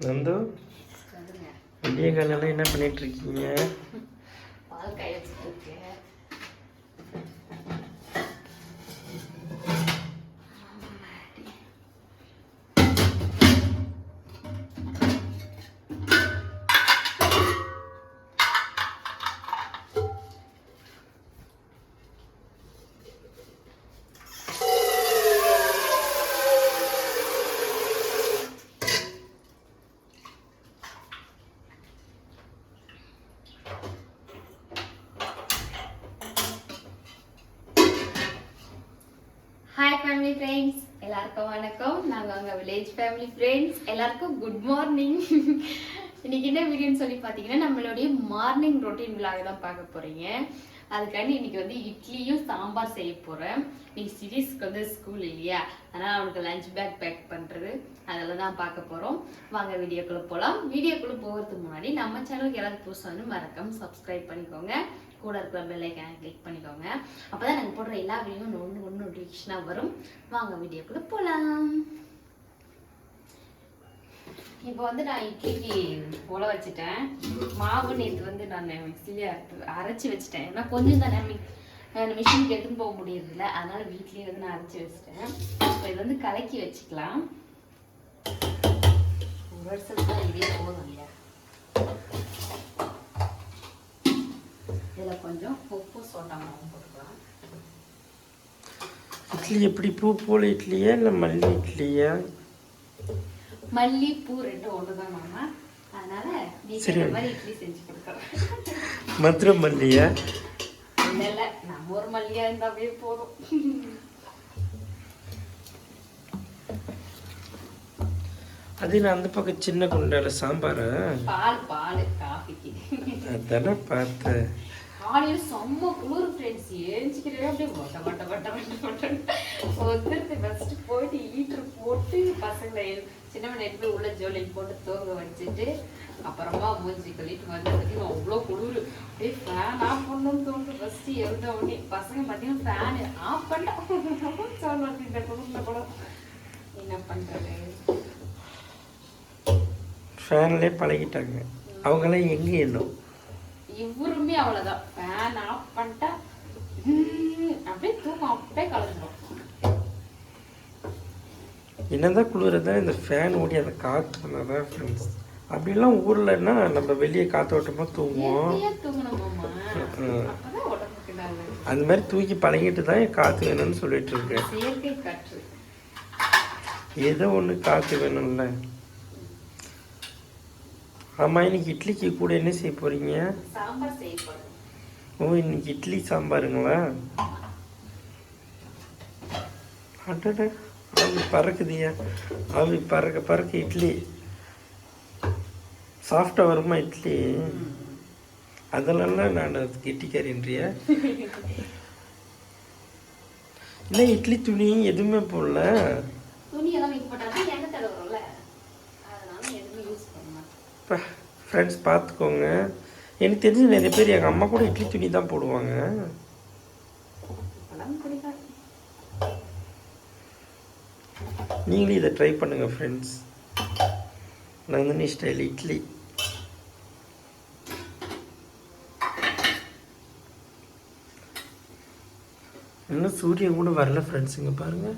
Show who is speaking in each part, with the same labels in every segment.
Speaker 1: நந்து விடிய காலையில் என்ன பண்ணிட்டு இருக்கீங்க?
Speaker 2: பால் காய வச்சுட்டு இருக்கேன். ஹாய் ஃபேமிலி ஃப்ரெண்ட்ஸ், எல்லாருக்கும் வணக்கம். நாங்கள் அங்கே வில்லேஜ் ஃபேமிலி ஃப்ரெண்ட்ஸ், எல்லாருக்கும் குட் மார்னிங். இன்னைக்கு என்ன வீடியோன்னு சொல்லி பார்த்தீங்கன்னா, நம்மளுடைய மார்னிங் ரொட்டீன் விலாக தான் பார்க்க போறீங்க. அதுக்காண்டி இன்னைக்கு வந்து இட்லியும் சாம்பார் செய்ய போறேன். இன்னைக்கு சிரிஸ்க்கு வந்து ஸ்கூல் இல்லையா, அதனால அவனுக்கு லஞ்ச் பேக் பேக் பண்றது அதெல்லாம் தான் பார்க்க போறோம். வாங்க வீடியோக்குள்ள போகலாம். வீடியோக்குள்ள போகிறதுக்கு முன்னாடி நம்ம சேனலுக்கு எல்லாரும் புதுசாக வந்து மறக்காம சப்ஸ்கிரைப் பண்ணிக்கோங்க. கூட இருக்கிற பெல் ஐக்கானை கிளிக் பண்ணிக்கோங்க. அப்பதான் நாங்கள் போடுற எல்லா வீடியோவும் ஒன்று நோட்டிஃபிகேஷனாக வரும். வாங்க வீடியோக்குள்ள போகலாம். இப்போ வந்து நான் இட்லிக்கு உல வச்சுட்டேன். மாவு நேற்று வந்து நான் மிக்சிலே அரைச்சி வச்சுட்டேன். ஏன்னா கொஞ்சம் தானே மிஷினுக்கு எடுத்துன்னு போக முடியறதில்ல, அதனால வீட்லேயே வந்து நான் அரைச்சி வச்சுட்டேன். இப்போ இது வந்து கலக்கி வச்சுக்கலாம். ஒரு வருஷத்துக்கு தான் இதே போதும் இல்லையா. இதில் கொஞ்சம் உப்பு சோடா மாவு போட்டுக்கலாம்.
Speaker 1: இட்லி எப்படி பூ போல இட்லியா இல்லை மல்லி இட்லியா?
Speaker 2: மல்லி பூ ரெண்டும் ஒன்று தான் மாமா, அதனால நீங்க மாதிரி இட்லி செஞ்சு கொடுக்குறேன்.
Speaker 1: மதுரை மல்லியா?
Speaker 2: இல்லை, நம்ம ஒரு மல்லியா இருந்தாவே போதும்.
Speaker 1: அது நான் அந்த பக்கம் சின்ன குண்டால சாம்பார்
Speaker 2: பால் பால் காஃபிக்கு
Speaker 1: அதானே பார்த்தேன்.
Speaker 2: காலையில் செம்ம குளிர் ஃப்ரெண்ட்ஸ், ஏஞ்சிக்கிறவே அப்படியே வட்ட வட்ட வட்ட வட்ட வட்ட ஒருத்தருக்கு ஃபஸ்ட்டு போயிட்டு ஹீட்ரு போட்டு பசங்களை சின்னவனை எடுத்து உள்ள ஜோலிக்கு போட்டு தூங்க வச்சுட்டு அப்புறமா மூஞ்சி கழிட்டு வந்ததுக்கு அவ்வளோ குளிர். அப்படியே ஃபேன் ஆஃப் பண்ணணும்னு தோணுது. ஃபஸ்ட்டு எழுத உடனே பசங்க பார்த்தீங்கன்னா ஃபேனு ஆஃப் பண்ணிட்டோம் சொல்லுவாங்க. இந்த குளிரில் கூட என்ன பண்ணுறது,
Speaker 1: ஃபேன்லேயே பழகிட்டாங்க. அவங்களாம் எங்கே எண்ணும்.
Speaker 2: இவருமே அவ்வளோதான், ஃபேன் ஆஃப் பண்ணிட்டா அப்படியே தூக்கம் அப்படியே கலந்துடும்.
Speaker 1: என்னதான் குளிரதான் இந்த ஃபேன் ஓடி அந்த காற்றுனா தான் ஃப்ரெண்ட்ஸ். அப்படிலாம் ஊர்லன்னா நம்ம வெளியே காற்றோட்டமாக தூங்குவோம். அந்த மாதிரி தூக்கி பழகிட்டு தான் காற்று வேணும்னு சொல்லிட்டு இருக்கேன். ஏதோ ஒன்று காற்று வேணும்ல. ஆமாம், இன்னைக்கு இட்லிக்கு கூட என்ன செய்ய போறீங்க?
Speaker 2: சாம்பார் செய்ய போறேன்.
Speaker 1: ஓ, இன்னைக்கு இட்லி சாம்பாருங்களா? அடடா, ஆவி பறக்குதியா. ஆவி பறக்க பறக்க இட்லி சாஃப்டாக வருமா இட்லி? அதெல்லாம் நான் கெட்டிக்காரின்றியா? இல்லை, இட்லி துணி எதுவுமே போடல. ஃப்ரெண்ட்ஸ் பார்த்துக்கோங்க. எனக்கு தெரிஞ்சு நிறைய பேர் எங்கள் அம்மா கூட இட்லி துணி தான் போடுவாங்க. நீங்களும் இதை ட்ரை பண்ணுங்கள் ஃப்ரெண்ட்ஸ். நந்தினி ஸ்டைல் இட்லி. இன்னும் சூரியன் கூட வரல ஃப்ரெண்ட்ஸ். இங்கே பாருங்கள்,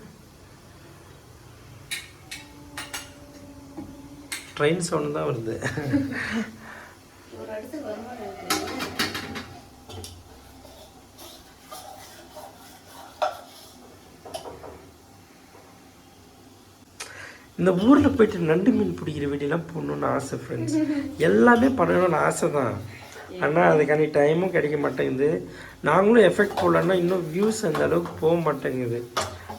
Speaker 1: ட்ரெயின் சவுண்ட் தான் வருது. இந்த ஊரில் போயிட்டு நண்டு மீன் பிடிக்கிற வீடியோலாம் போடணுன்னு ஆசை ஃப்ரெண்ட்ஸ். எல்லாமே பண்ணணும்னு ஆசை தான், ஆனால் அதுக்கான டைமும் கிடைக்க மாட்டேங்குது. நாங்களும் எஃபெக்ட் போடலன்னா இன்னும் வியூஸ் அந்த அளவுக்கு போக மாட்டேங்குது.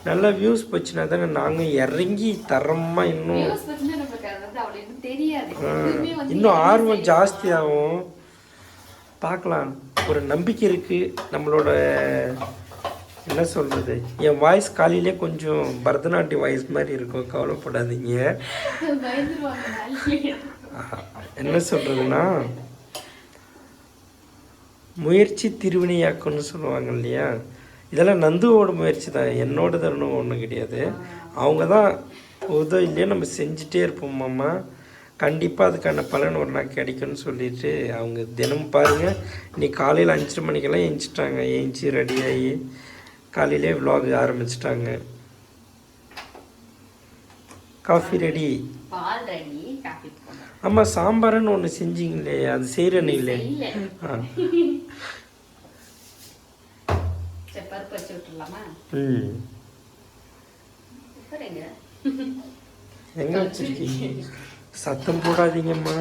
Speaker 1: நல்லா வியூஸ் போச்சுன்னா தானே நாங்கள் இறங்கி தரமாக இன்னும் ஆர்வம் ஜாஸ்தியாகும். பார்க்கலாம், ஒரு நம்பிக்கை இருக்குது. நம்மளோட என்ன சொல்கிறது, என் வாய்ஸ் காலையிலே கொஞ்சம் பரதநாட்டிய வாய்ஸ் மாதிரி இருக்கும், கவலைப்படாதீங்க. என்ன சொல்கிறதுன்னா, முயற்சி திருவினையாக்குன்னு சொல்லுவாங்க இல்லையா. இதெல்லாம் நந்துவோட முயற்சி தான், என்னோட தருணம் ஒன்றும் கிடையாது. அவங்க தான் உதவி இல்லையா நம்ம செஞ்சுட்டே இருப்போம் மாமா. கண்டிப்பாக அதுக்கான பலன் ஒரு நாள் கிடைக்கும்னு சொல்லிட்டு அவங்க தினமும் பாருங்கள் இன்னைக்கு காலையில் 5:30 மணிக்கெல்லாம் எழுந்திரிச்சிட்டாங்க. எழுந்திச்சி ரெடியாகி காலையிலே vlog ஆரம்பிச்சிட்டாங்க. Coffee ready.
Speaker 2: பால் ரெடி, காஃபி போடுறேன்.
Speaker 1: ஆமாம், சாம்பார்னு ஒன்று செஞ்சிங்களே, அது செய்கிறேன்னு இல்லை? ஆ
Speaker 2: சரி, பருப்பு வச்சு விட்டுடலாமா?
Speaker 1: எங்கே வச்சிருக்கீங்க? சத்தம் போடாதீங்கம்மா.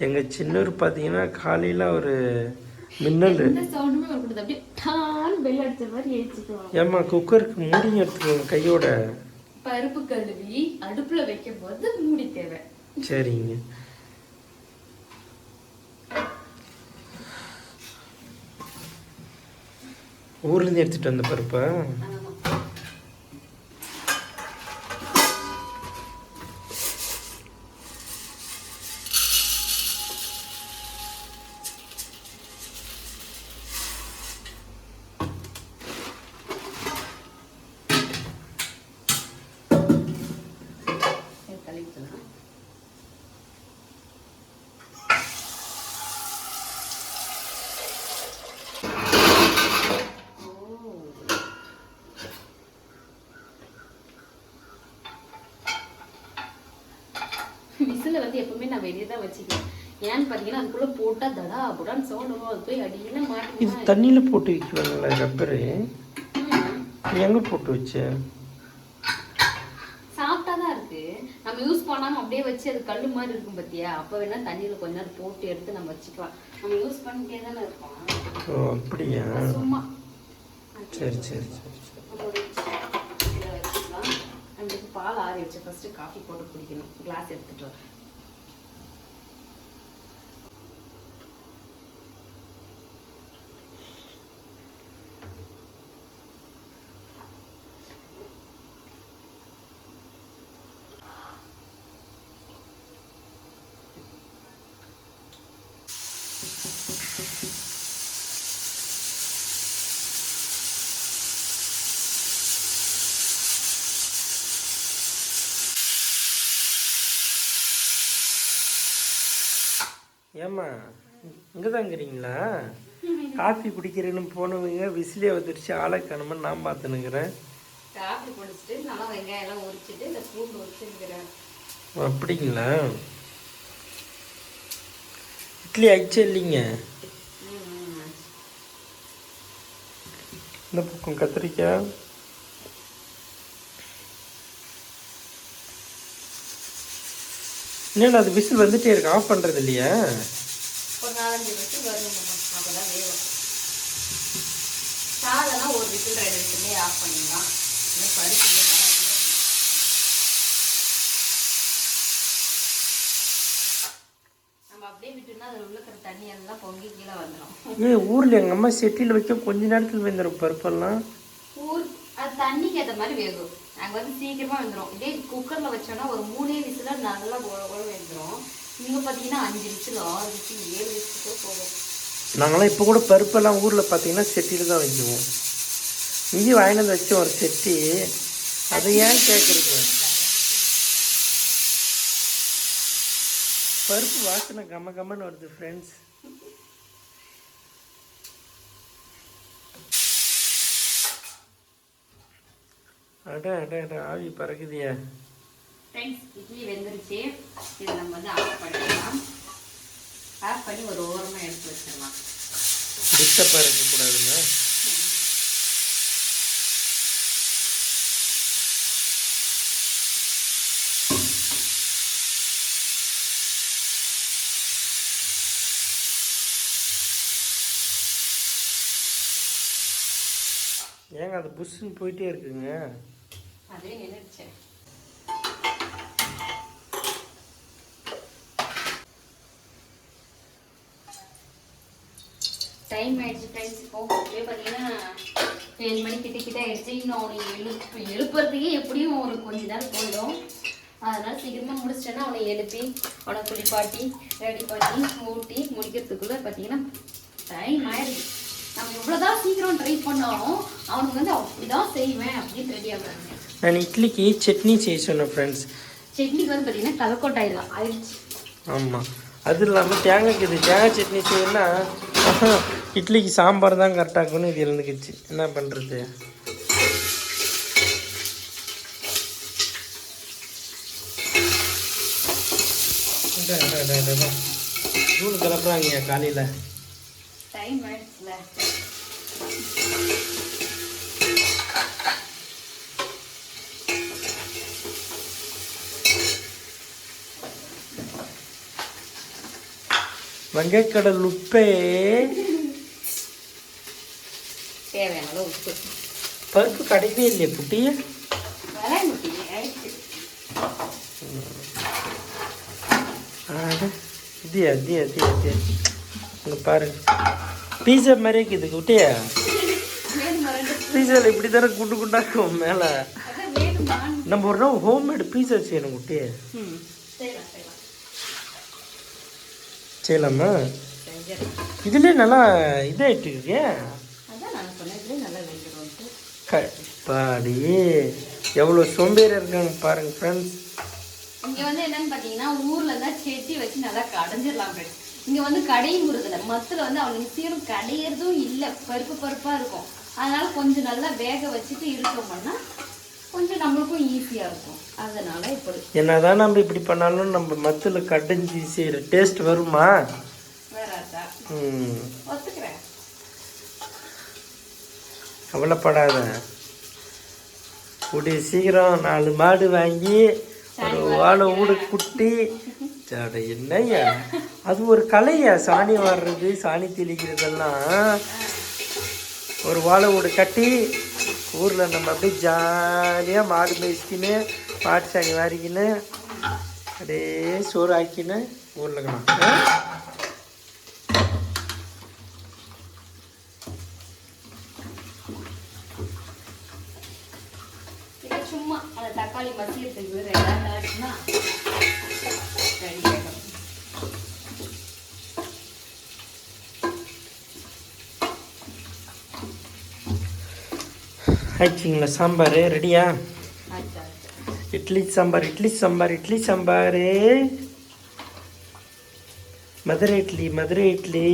Speaker 1: எங்கள் சின்னவர் பார்த்தீங்கன்னா காலையில் ஒரு மின்னல். ஏம்மா குக்கருக்கு மூடி எடுத்துக்கோங்க கையோட.
Speaker 2: பருப்பு கழுவி அடுப்புல வைக்கும் போது மூடி தேவை.
Speaker 1: சரிங்க. ஊர்லேருந்து எடுத்துகிட்டு வந்த பருப்பா?
Speaker 2: விசில வந்து எப்பவுமே நான் வெளியே தான் வச்சுக்கிறேன். ஏன்னு பார்த்தீங்கன்னா அதுக்குள்ள போட்டா தடா புடான்னு சவுண்ட் வரும். அது போய் அடியில மாட்டி.
Speaker 1: இது தண்ணியில் போட்டு வைக்குவாங்களா ரப்பரு? எங்கே போட்டு வச்ச?
Speaker 2: சாப்பிட்டா தான் இருக்கு. நம்ம யூஸ் பண்ணாம அப்படியே வச்சு அது கல்லு மாதிரி இருக்கும் பார்த்தியா? அப்போ வேணா தண்ணியில் கொஞ்ச நேரம் போட்டு எடுத்து நம்ம வச்சுக்கலாம். நம்ம யூஸ் பண்ணிட்டே தானே இருக்கோம்.
Speaker 1: ஓ அப்படியா?
Speaker 2: சும்மா.
Speaker 1: சரி சரி சரி
Speaker 2: நம்மளுக்கு பால் ஆறி வச்சு ஃபர்ஸ்ட் காஃபி போட்டு குடிக்கணும். கிளாஸ் எடுத்துட்டு வர.
Speaker 1: ஏம்மா இங்கே தாங்கிறீங்களா? காஃபி குடிக்கிறேன்னு போனவங்க விசிலே வந்துடுச்சு, ஆளை காணுமன்னு நான் பார்த்துனுங்கிறேன்.
Speaker 2: காஃபி குடிச்சிட்டு நல்லா வெங்காயம் எல்லாம் உரிச்சிட்டு இந்த பூண்டு உரிச்சுக்கிறேன்.
Speaker 1: அப்படிங்களா? இட்லி ஆயிடுச்சு இல்லைங்க? இந்த பக்கம் கத்திரிக்காய். என்னென்ன அது விசில் வந்துட்டே இருக்கு, ஆஃப் பண்ணுறது இல்லையா?
Speaker 2: ஒரு 4-5 விசில் வரும். அப்போதான் வேகும். சாதம்லாம் ஒரு விசில் 2 விசிலே ஆஃப் பண்ணிடலாம். பருப்பு நம்ம அப்படியே விட்டுனா அதில் உள்ள இருக்கிற தண்ணி எல்லாம் பொங்கி கீழே வந்துடும்.
Speaker 1: ஊரில் எங்கள் அம்மா செட்டியில் வைக்க கொஞ்ச நேரத்தில் வெந்துடும் பருப்பெல்லாம்.
Speaker 2: அது தண்ணிக்கு ஏற்ற மாதிரி வேகும். நாங்கள் வந்து சீக்கிரமாக வெந்துடும். இதே குக்கரில் வச்சோன்னா ஒரு 3 விசில் நல்லா வெந்துடும். நீங்கள் பார்த்தீங்கன்னா 5 விசில் 6 விசில் 7 விசிலுக்கு போகும்.
Speaker 1: நாங்களாம் இப்போ கூட பருப்பெல்லாம் ஊரில் பார்த்தீங்கன்னா செட்டியில் தான் வைக்குவோம். இங்கே வாங்கினது வச்சோம் ஒரு செட்டி. அதை ஏன் கேட்குறீங்க? பருப்பு வாசனை கம்ம கம்மன்னு வருது ஃப்ரெண்ட்ஸ். அட அட அட ஆவி பறக்குதியா
Speaker 2: ஃப்ரெண்ட்ஸ். இட்லி வெந்துருச்சு. இதை நம்ம வந்து ஆஃப் பண்ணிடலாம். ஆஃப் பண்ணி ஒரு ஓரமாக எடுத்து வச்சிடலாம்.
Speaker 1: டிஸ்டர்பாக இருக்கக்கூடாதுங்க. ஏங்க அது புஷ்ஷுன்னு போயிட்டே இருக்குங்க.
Speaker 2: அதே நினைச்சேன். டைம் ஆயிடுச்சு ஃப்ரெண்ட்ஸ். இப்போ பார்த்தீங்கன்னா 7 மணி கிட்ட ஆயிடுச்சு. இன்னும் அவனை எழுப்புறதுக்கே எப்படியும் ஒரு கொஞ்ச நேரம் போயிடும். அதனால சீக்கிரமாக முடிச்சிட்டேன்னா அவனை எழுப்பி அவனை குளிப்பாட்டி ரெடி பண்ணி ஊட்டி முடிக்கிறதுக்குள்ளே பார்த்தீங்கன்னா டைம் ஆயிடுது. நம்ம எவ்வளோதான் சீக்கிரம் ட்ரை பண்ணாலும் அவனுக்கு வந்து அப்படிதான் செய்வேன் அப்படின்னு ரெடி ஆகுறாங்க.
Speaker 1: நான் இட்லிக்கு சட்னி செய்ய சொன்னேன் ஃப்ரெண்ட்ஸ்.
Speaker 2: சட்னிக்கு வந்து பார்த்தீங்கன்னா கலக்கோட்டாயிடலாம் ஆயிடுச்சு.
Speaker 1: ஆமாம், அது இல்லாமல் தேங்காய்க்கு இது தேங்காய் சட்னி செய்யணும்னா இட்லிக்கு சாம்பார் தான் கரெக்டாக இருக்குன்னு இது இருந்துக்குச்சு. என்ன பண்ணுறது? தூள் கிளப்புறாங்க காலையில்.
Speaker 2: டைம் ஆயிடுச்சுல.
Speaker 1: வங்கக்கடல் உப்பே
Speaker 2: தேவையான அளவு உப்பு.
Speaker 1: பருப்பு கிடைக்கவே இல்லையே குட்டி. இங்கே பாருங்க, பீஸா மாதிரி இருக்குது குட்டியா. பீஸாவில் இப்படி தானே குண்டு குண்டாக்கும் மேலே. நம்ம ஒரு நாள் ஹோம்மேடு பீஸா செய்யணும் குட்டியே. செய்யலாமா? இதுலேயே நல்லா இதாகிட்டு இருக்கே. பாடி எவ்வளோ சோம்பேறி இருக்காங்க பாருங்க ஃப்ரெண்ட்ஸ்.
Speaker 2: இங்க வந்து என்னன்னு பாத்தீங்கன்னா ஊர்ல இருந்தா செட்டி வச்சு நல்லா கடைஞ்சிடலாம் ஃப்ரெண்ட்ஸ். இங்க வந்து கடையும் முறுதில்ல, மத்துல வந்து அவனுக்கு சீரும் கடையிறதும் இல்லை, பருப்பு பருப்பா இருக்கும். அதனால கொஞ்சம் நல்லா வேக வச்சுட்டு இருக்கோம்னா கொஞ்சம் நம்மளுக்கும் ஈஸியா இருக்கும். அதனால இப்படி
Speaker 1: என்னதான் நம்ம இப்படி பண்ணாலும் நம்ம மத்துல கடைஞ்சி செய்யற டேஸ்ட் வருமா?
Speaker 2: வேறாதா? ஒத்துக்கிறேன்,
Speaker 1: கவலைப்படாத. கூடிய சீக்கிரம் 4 மாடு வாங்கி ஒரு வாழை ஊடு குட்டி. என்னையா அது ஒரு கலையா, சாணி வர்றது சாணி தெளிக்கிறதெல்லாம். ஒரு வாழை வீடு கட்டி ஊரில் நம்ம அப்படியே ஜாலியாக மாடு மேய்ச்சிக்கின்னு மாட்டு சாணி வாரிக்கின்னு அப்படியே சோறு ஆக்கின்னு ஊரில் இருக்கணும்.
Speaker 2: சும்மா அந்த தக்காளி மசியத்துக்கு 2 நாளுக்குன்னா ரெடி ஆகிடும்.
Speaker 1: ஆயிடுச்சிங்களா? சாம்பார் ரெடியா? இட்லி சாம்பார், இட்லி சாம்பார், இட்லி சாம்பார். மதுரை இட்லி, மதுரை இட்லி.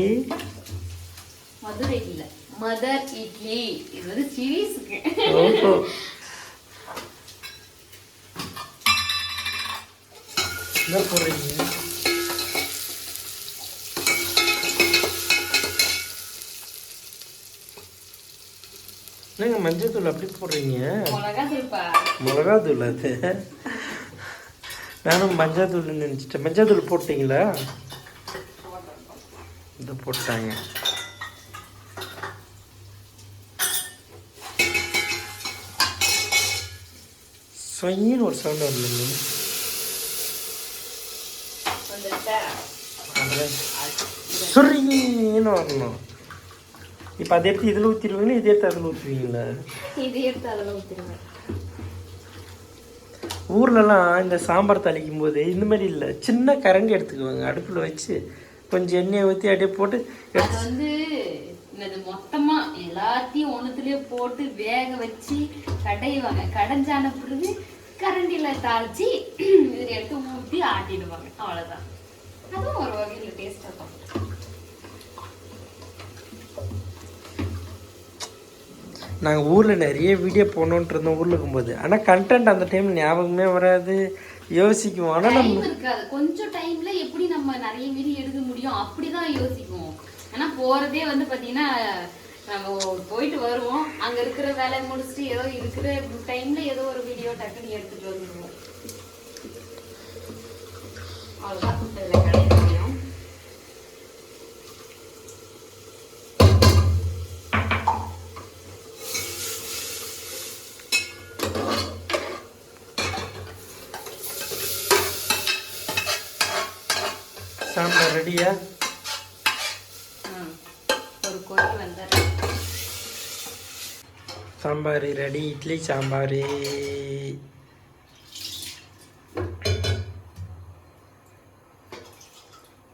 Speaker 2: மதுரை இட்லி, மதர் இட்லி. இது வந்து சீரியஸுக்கு.
Speaker 1: ஓஹோ, என்ன போடுறீங்க? என்னங்க மஞ்சள் தூள் அப்படி போடுறீங்க? மிளகா தூள் அது. நானும் மஞ்சள் தூள் நினச்சிட்டேன். மஞ்சள் தூள் போட்டிங்களா? இது போட்டாங்க. சொயின்னு ஒரு சவுண்ட் வரலைங்க. சொரின்னு வரணும். இப்போ அதை எடுத்து இதில் ஊற்றிடுவீங்களா, இதே எடுத்து அதில் ஊற்றுவீங்களா?
Speaker 2: இதே எடுத்து அதில் ஊற்றிடுவேன்.
Speaker 1: ஊர்லலாம் இந்த சாம்பார் தாளிக்கும் போது இந்த மாதிரி இல்லை, சின்ன கரண்டி எடுத்துக்குவாங்க, அடுப்பில் வச்சு கொஞ்சம் எண்ணெயை ஊற்றி அப்படியே போட்டு
Speaker 2: அது வந்து மொத்தமா எல்லாத்தையும் ஒண்ணுத்துலயே போட்டு வேக வச்சு கடைவாங்க. கடைஞ்சான பிறகு கரண்டில தாளிச்சு இதில் எடுத்து ஊற்றி ஆட்டிடுவாங்க. அவ்வளவுதான். அதுவும் ஒரு வகையில் டேஸ்டா இருக்கும்.
Speaker 1: நாங்கள் ஊரில் நிறைய வீடியோ போடணுன்ட்டு இருந்தோம் ஊரில் இருக்கும்போது. ஆனால் கண்டென்ட் அந்த டைம் ஞாபகமே வராது, யோசிக்குவோம். ஆனால் நம்ம
Speaker 2: இருக்காது, கொஞ்சம் டைம்ல எப்படி நம்ம நிறைய வீடியோ எடுக்க முடியும் அப்படிதான் யோசிக்குவோம். ஆனா போறதே வந்து பாத்தீங்கன்னா நம்ம போயிட்டு வருவோம், அங்க இருக்கிற வேலையை முடிச்சுட்டு ஏதோ இருக்கிற டைம்ல ஏதோ ஒரு வீடியோ டக்குன்னு எடுத்துட்டு வந்துடுவோம். அவ்வளவுதான் இதுல கிடையாது.
Speaker 1: சாம்பார் ரெடியா?
Speaker 2: ஒரு கொதி வந்தாரு.
Speaker 1: சாம்பார் ரெடி, இட்லி சாம்பார்.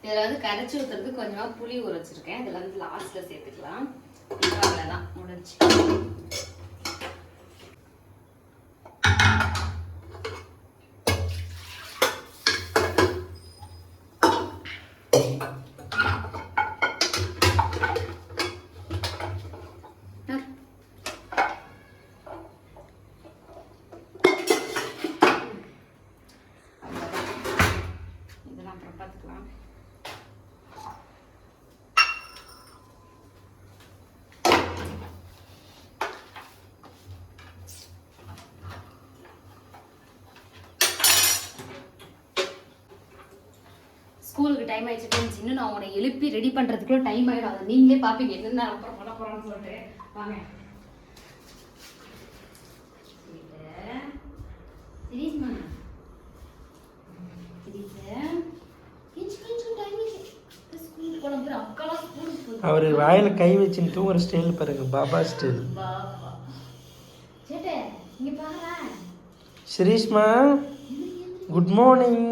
Speaker 2: இதில் வந்து கரைச்சி ஊற்றுறதுக்கு கொஞ்சமாக புளி ஊற வச்சிருக்கேன். இதில் வந்து லாஸ்ட்டில் சேர்த்துக்கலாம். இப்போ அவ்வளோதான், முடிஞ்சு. ஸ்கூலுக்கு டைம் ஆயிடுச்சு ஃப்ரெண்ட்ஸ். இன்னும் நான் உன்னை எழுப்பி ரெடி பண்றதுக்குள்ள டைம் ஆயிடும். அதை நீங்களே பாப்பீங்க என்னென்ன அப்புறம் பண்ண போறோம்னு சொல்லிட்டு. வாங்க சீரியஸ்மா
Speaker 1: அவர் வாயில கை வச்சுன்னு தூங்குற ஸ்டைல் பாருங்க, Baba style. Sirishma good morning.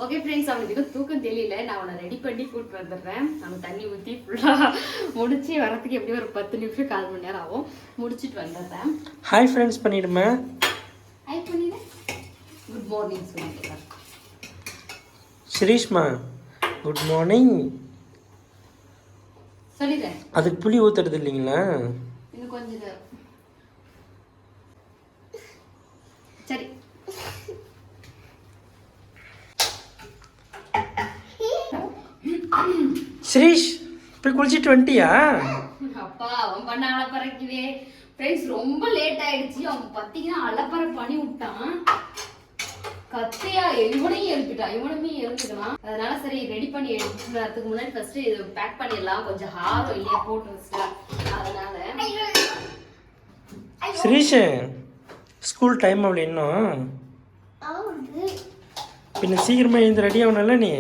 Speaker 2: Okay friends, அவனுக்கு இன்னும் தூக்கம் தெரியல. நான் அவனை ரெடி பண்ணி கூப்பிட்டு வந்துடுறேன். நம்ம தண்ணி ஊற்றி ஃபுல்லாக முடிச்சு வரத்துக்கு எப்படியும் ஒரு 10 நிமிஷம் 1/4 மணி நேரம் ஆகும். முடிச்சுட்டு வந்துடுறேன்.
Speaker 1: ஹாய் ஃப்ரெண்ட்ஸ் பண்ணிடுமா?
Speaker 2: ஹாய் பண்ணிடுறேன். குட் மார்னிங் சொல்லிடுறேன்.
Speaker 1: சிரீஷ்மா குட் மார்னிங்
Speaker 2: சொல்லிடுறேன்.
Speaker 1: அதுக்கு புளி ஊத்துறது இல்லைங்களா?
Speaker 2: இன்னும் கொஞ்சம் நேரம். சரி
Speaker 1: சிரீஷ் போய் குளிச்சிட்டு வந்துட்டியா?
Speaker 2: அப்பா அவன் பண்ண அலப்பறைக்குதே ஃப்ரெண்ட்ஸ். ரொம்ப லேட் ஆயிடுச்சு. அவன் பார்த்தீங்கன்னா அலப்பறை பண்ணி விட்டான். கத்தையா இவனையும் எழுப்பிட்டான், இவனுமே எழுப்பிட்டான். அதனால சரி ரெடி பண்ணி எடுத்துக்கிறதுக்கு முன்னாடி ஃபர்ஸ்ட் இது பேக் பண்ணிடலாம். கொஞ்சம் ஹாரம் இல்லையா போட்டு வச்சுட்டேன். அதனால
Speaker 1: சிரீஷ் ஸ்கூல் டைம் அவ்வளோ இன்னும் பின்ன சீக்கிரமா எழுந்து ரெடி ஆகணும்ல நீ.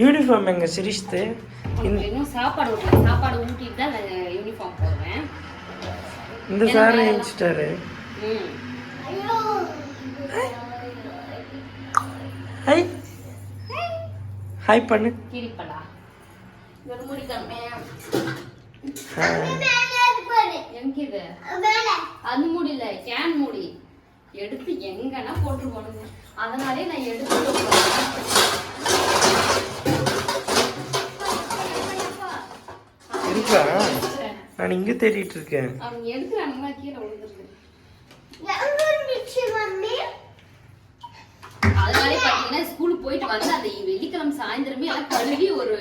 Speaker 1: யூனிஃபார்ம் எங்க சிரிஷ்து?
Speaker 2: இன்னும் சாப்பாடு ஊட்டல. சாப்பாடு ஊட்டிட்டு தான் யூனிஃபார்ம் போடுவேன்.
Speaker 1: இந்த சார் எழுச்சிட்டாரு. ஹாய் ஹாய் பண்ணு.
Speaker 2: கிரிப்படா ஒரு முடி கம்மே எங்க இது அது முடியல, கேன் மூடி எடுத்து எங்கன்னா போட்டு போடுங்க. அதனாலே நான் எடுத்து
Speaker 1: இருக்கா? நான் இங்க தேடிட்டு இருக்கேன்.
Speaker 2: அவங்க எடுக்கிறானுங்களா கீழே விழுந்துருக்கு. அதனாலே பாத்தீங்கன்னா ஸ்கூலுக்கு போயிட்டு வந்து அந்த வெள்ளிக்கிழமை சாயந்தரமே எல்லாம் கழுவி ஒரு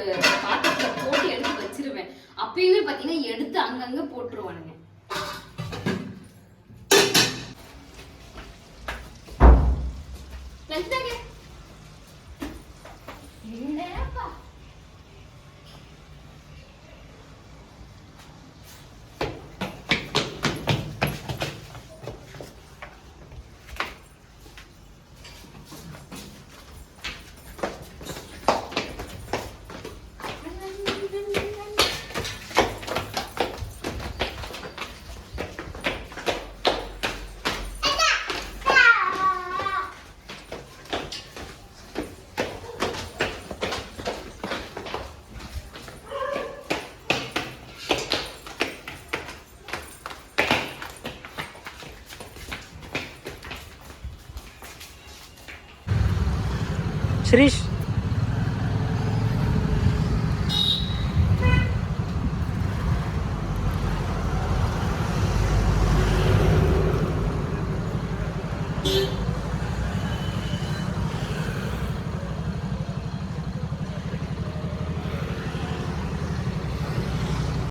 Speaker 2: பாத்திரத்துல போட்டு எடுத்து வச்சிருவேன். அப்பயுமே பாத்தீங்கன்னா எடுத்து அங்கங்க போட்டுருவானுங்க.
Speaker 1: சிரீஷ்